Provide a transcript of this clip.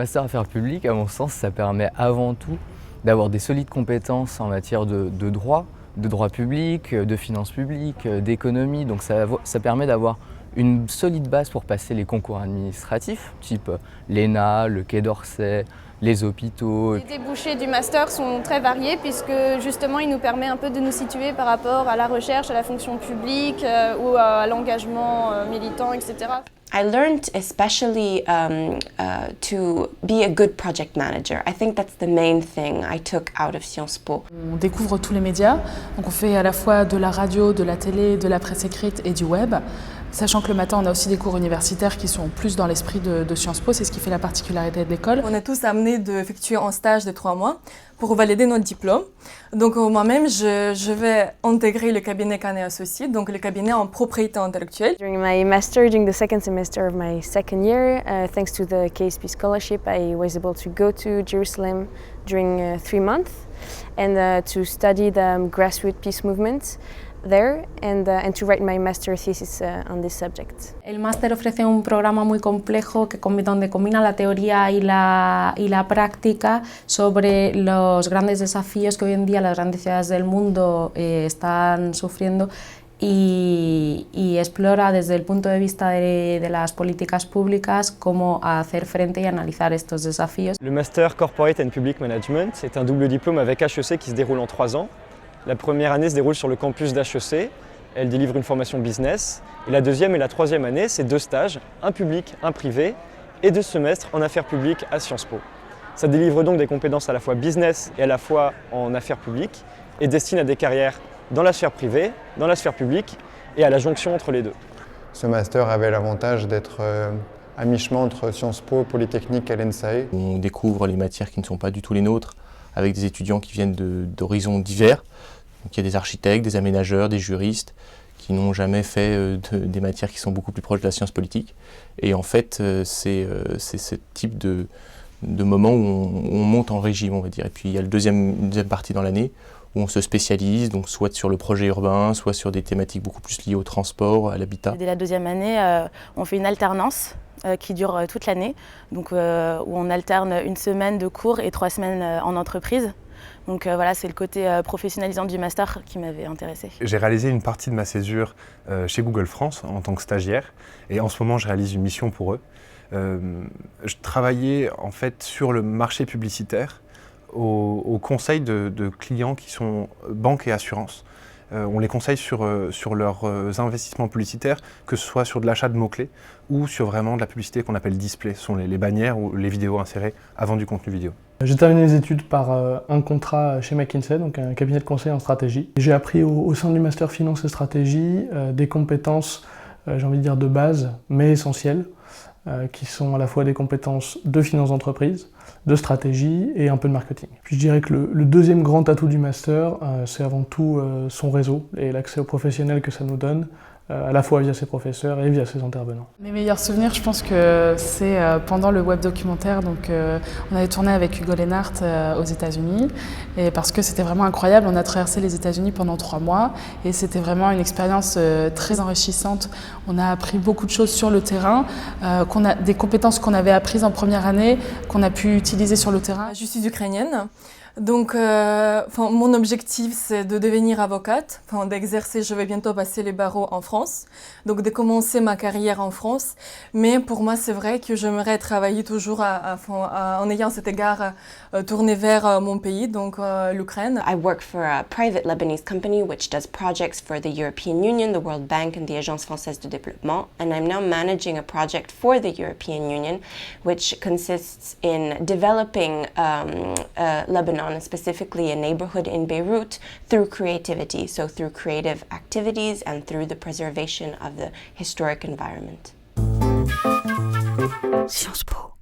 master affaires publiques, à mon sens, ça permet avant tout d'avoir des solides compétences en matière de droit public, de finances publiques, d'économie. Donc ça permet d'avoir une solide base pour passer les concours administratifs, type l'ENA, le Quai d'Orsay, les hôpitaux. Les débouchés du master sont très variés puisque justement il nous permet un peu de nous situer par rapport à la recherche, à la fonction publique ou à l'engagement militant, etc. I learned especially to be a good project manager. I think that's the main thing I took out of Sciences Po. On découvre tous les médias, donc on fait à la fois de la radio, de la télé, de la presse écrite et du web. Sachant que le matin, on a aussi des cours universitaires qui sont plus dans l'esprit de Sciences Po, c'est ce qui fait la particularité de l'école. On est tous amenés d'effectuer un stage de 3 mois pour valider notre diplôme. Donc moi-même, je vais intégrer le cabinet Canet Associés, donc le cabinet en propriété intellectuelle. During the second semester of my second year, thanks to the KSP scholarship, I was able to go to Jerusalem during 3 months and to study the grassroots peace movement there and to write my master thesis on this subject. El máster ofrece un programa muy complejo donde combina la teoría y la práctica sobre los grandes desafíos que hoy en día las grandes ciudades del mundo están sufriendo y explora desde el punto de vista de las políticas públicas cómo hacer frente y analizar estos desafíos. Le Master Corporate and Public Management est un double diplôme avec HEC qui se déroule en 3 ans. La première année se déroule sur le campus d'HEC, elle délivre une formation business. Et la deuxième et la troisième année, c'est 2 stages, un public, un privé, et 2 semestres en affaires publiques à Sciences Po. Ça délivre donc des compétences à la fois business et à la fois en affaires publiques, et destine à des carrières dans la sphère privée, dans la sphère publique, et à la jonction entre les deux. Ce master avait l'avantage d'être à mi-chemin entre Sciences Po, Polytechnique et l'ENSAE. On découvre les matières qui ne sont pas du tout les nôtres, avec des étudiants qui viennent d'horizons divers. Donc il y a des architectes, des aménageurs, des juristes qui n'ont jamais fait des matières qui sont beaucoup plus proches de la science politique. Et en fait, c'est ce type de moment où on monte en régime, on va dire. Et puis il y a une deuxième partie dans l'année où on se spécialise, donc soit sur le projet urbain, soit sur des thématiques beaucoup plus liées au transport, à l'habitat. Dès la deuxième année, on fait une alternance qui dure toute l'année, donc où on alterne 1 semaine de cours et 3 semaines en entreprise. Donc voilà, c'est le côté professionnalisant du master qui m'avait intéressée. J'ai réalisé une partie de ma césure chez Google France en tant que stagiaire et en ce moment je réalise une mission pour eux. Je travaillais en fait sur le marché publicitaire au conseil de clients qui sont banques et assurances. On les conseille sur leurs investissements publicitaires, que ce soit sur de l'achat de mots-clés ou sur vraiment de la publicité qu'on appelle display, ce sont les bannières ou les vidéos insérées avant du contenu vidéo. J'ai terminé les études par un contrat chez McKinsey, donc un cabinet de conseil en stratégie. J'ai appris au sein du Master Finance et Stratégie des compétences, j'ai envie de dire de base, mais essentielles, qui sont à la fois des compétences de finance d'entreprise, de stratégie et un peu de marketing. Puis je dirais que le deuxième grand atout du master, c'est avant tout son réseau et l'accès aux professionnels que ça nous donne, à la fois via ses professeurs et via ses intervenants. Mes meilleurs souvenirs, je pense que c'est pendant le web documentaire. Donc, on avait tourné avec Hugo Lennart aux États-Unis, et parce que c'était vraiment incroyable. On a traversé les États-Unis pendant 3 mois, et c'était vraiment une expérience très enrichissante. On a appris beaucoup de choses sur le terrain, des compétences qu'on avait apprises en première année, qu'on a pu utiliser sur le terrain. Je suis ukrainienne. Donc, mon objectif, c'est de devenir avocate, d'exercer, je vais bientôt passer les barreaux en France, donc de commencer ma carrière en France. Mais pour moi, c'est vrai que j'aimerais travailler toujours en ayant cet égard tourné vers mon pays, donc l'Ukraine. I work for a private Lebanese company which does projects for the European Union, the World Bank and the Agence Française de Développement, and I'm now managing a project for the European Union which consists in developing Lebanon, and specifically a neighborhood in Beirut, through creativity, so through creative activities and through the preservation of the historic environment. Sciences Po.